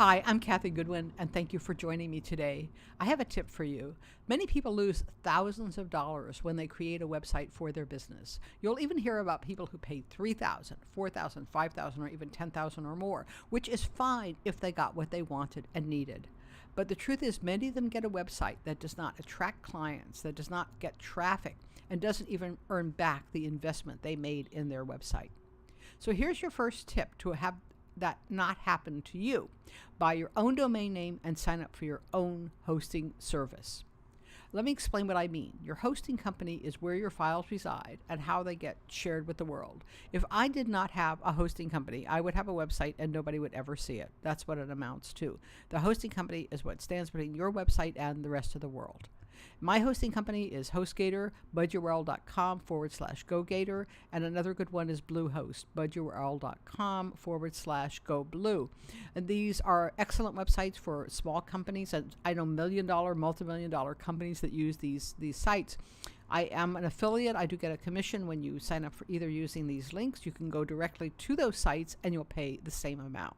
Hi, I'm Kathy Goodwin, and thank you for joining me today. I have a tip for you. Many people lose thousands of dollars when they create a website for their business. You'll even hear about people who paid $3,000, $4,000, $5,000, or even $10,000 or more, which is fine if they got what they wanted and needed. But the truth is, many of them get a website that does not attract clients, that does not get traffic, and doesn't even earn back the investment they made in their website. So here's your first tip to have that not happen to you. Buy your own domain name and sign up for your own hosting service. Let me explain what I mean. Your hosting company is where your files reside and how they get shared with the world. If I did not have a hosting company, I would have a website and nobody would ever see it. That's what it amounts to. The hosting company is what stands between your website and the rest of the world. My hosting company is HostGator, budyourl.com/GoGator, and another good one is Bluehost, budyourl.com/GoBlue. And these are excellent websites for small companies, and I know million-dollar, multi-million-dollar companies that use these sites. I am an affiliate. I do get a commission when you sign up for either using these links. You can go directly to those sites and you'll pay the same amount.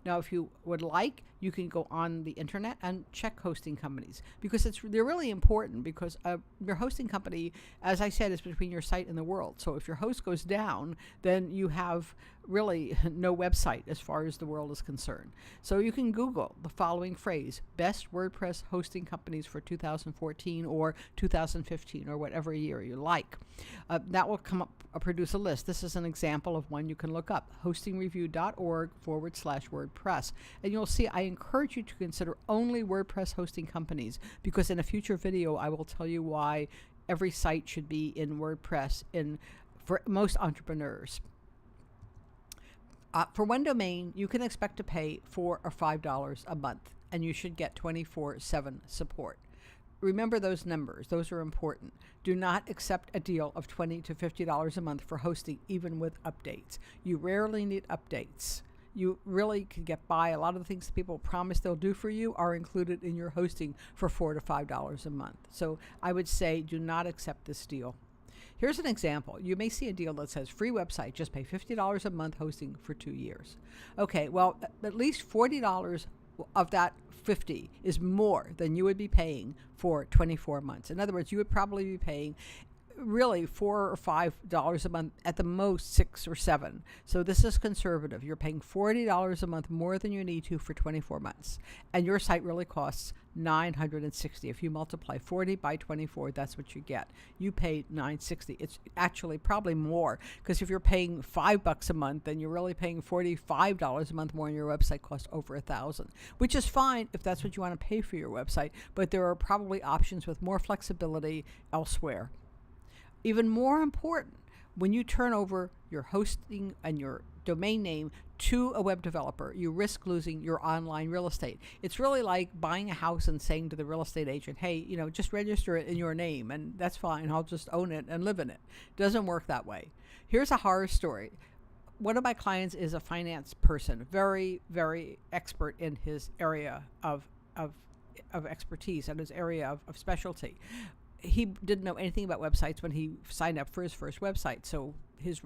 Now, if you would like, you can go on the internet and check hosting companies because they're really important because your hosting company, as I said, is between your site and the world. So if your host goes down, then you have really no website as far as the world is concerned. So you can Google the following phrase, best WordPress hosting companies for 2014 or 2015 or whatever year you like. That will come up, produce a list. This is an example of one you can look up, hostingreview.org/WordPress. And you'll see I encourage you to consider only WordPress hosting companies because in a future video I will tell you why every site should be in WordPress for most entrepreneurs. For one domain, you can expect to pay $4 or $5 a month, and you should get 24/7 support. Remember those numbers. Those are important. Do not accept a deal of $20 to $50 a month for hosting, even with updates. You rarely need updates. You really can get by. A lot of the things people promise they'll do for you are included in your hosting for $4 to $5 a month. So I would say do not accept this deal. Here's an example. You may see a deal that says free website, just pay $50 a month hosting for 2 years. Okay, well, at least $40 of that 50 is more than you would be paying for 24 months. In other words, you would probably be paying really $4 or $5 a month, at the most $6 or $7. So this is conservative. You're paying $40 a month more than you need to for 24 months. And your site really costs $960. If you multiply 40 by 24, that's what you get. You pay $960. It's actually probably more because if you're paying $5 a month, then you're really paying $45 a month more, and your website costs over $1,000, which is fine if that's what you want to pay for your website. But there are probably options with more flexibility elsewhere. Even more important, when you turn over your hosting and your domain name to a web developer, you risk losing your online real estate. It's really like buying a house and saying to the real estate agent, hey, just register it in your name and that's fine. I'll just own it and live in it. It doesn't work that way. Here's a horror story. One of my clients is a finance person, very, very expert in his area of expertise and his area of specialty. He didn't know anything about websites when he signed up for his first website. So his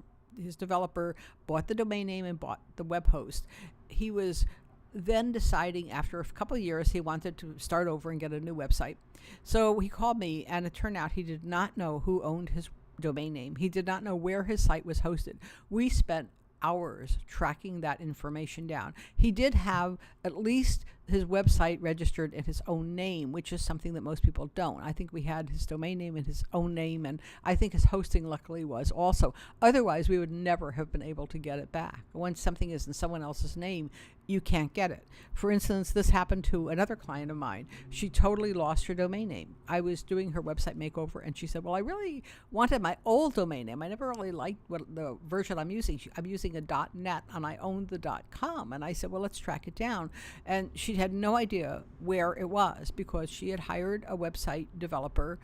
developer bought the domain name and bought the web host. He was then deciding after a couple of years he wanted to start over and get a new website. So he called me, and it turned out he did not know who owned his domain name. He did not know where his site was hosted. We spent hours tracking that information down. He did have at least his website registered in his own name, which is something that most people don't. I think we had his domain name in his own name, and I think his hosting luckily was also. Otherwise, we would never have been able to get it back. Once something is in someone else's name, you can't get it. For instance, this happened to another client of mine. She totally lost her domain name. I was doing her website makeover, and she said, well, I really wanted my old domain name. I never really liked the version I'm using. I'm using a .net, and I owned the .com. And I said, well, let's track it down. And she had no idea where it was because she had hired a website developer.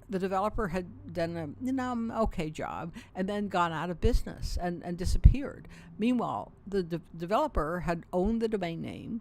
The developer had done an okay job and then gone out of business and disappeared. Meanwhile, the developer had owned the domain name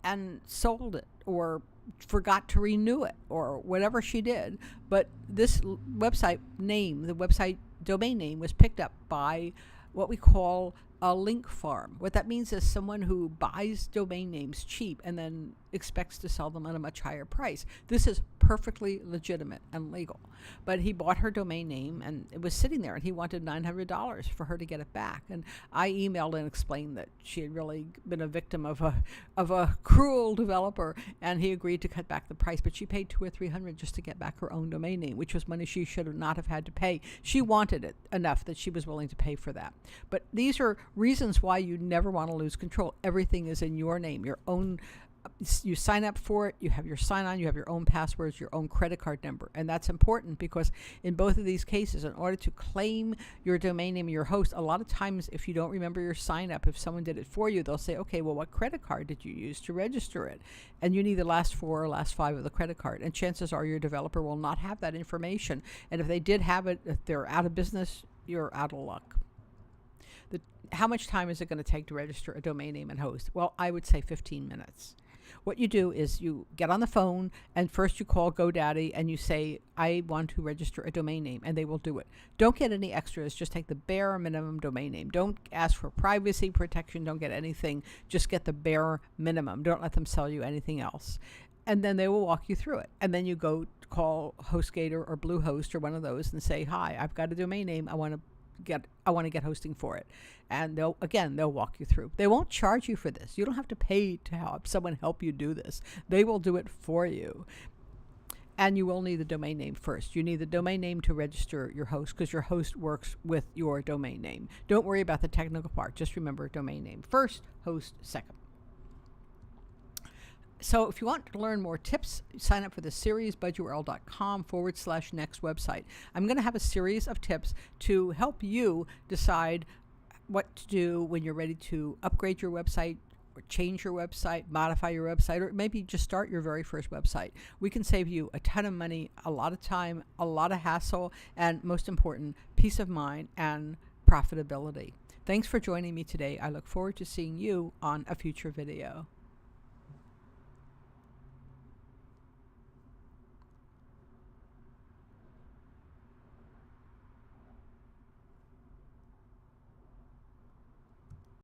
and sold it or forgot to renew it or whatever she did. But this website name, the website domain name, was picked up by what we call a link farm. What that means is someone who buys domain names cheap and then expects to sell them at a much higher price. This is perfectly legitimate and legal. But he bought her domain name and it was sitting there, and he wanted $900 for her to get it back. And I emailed and explained that she had really been a victim of a cruel developer, and he agreed to cut back the price. But she paid $200 or $300 just to get back her own domain name, which was money she should not have had to pay. She wanted it enough that she was willing to pay for that. But these are reasons why you never want to lose control. Everything is in your name, your own. You sign up for it, you have your sign-on, you have your own passwords, your own credit card number. And that's important because in both of these cases, in order to claim your domain name and your host, a lot of times if you don't remember your sign-up, if someone did it for you, they'll say, okay, well, what credit card did you use to register it? And you need the last 4 or last 5 of the credit card. And chances are your developer will not have that information. And if they did have it, if they're out of business, you're out of luck. How much time is it going to take to register a domain name and host? Well, I would say 15 minutes. What you do is you get on the phone and first you call GoDaddy and you say, I want to register a domain name, and they will do it. Don't get any extras. Just take the bare minimum domain name. Don't ask for privacy protection. Don't get anything. Just get the bare minimum. Don't let them sell you anything else. And then they will walk you through it. And then you go call HostGator or Bluehost or one of those and say, hi, I've got a domain name. I want to get hosting for it. And they'll walk you through. They won't charge you for this. You don't have to pay to help someone help you do this. They will do it for you. And you will need the domain name first. You need the domain name to register your host because your host works with your domain name. Don't worry about the technical part. Just remember domain name first, host second. So if you want to learn more tips, sign up for the series, budgeturl.com/next website. I'm going to have a series of tips to help you decide what to do when you're ready to upgrade your website, or change your website, modify your website, or maybe just start your very first website. We can save you a ton of money, a lot of time, a lot of hassle, and most important, peace of mind and profitability. Thanks for joining me today. I look forward to seeing you on a future video.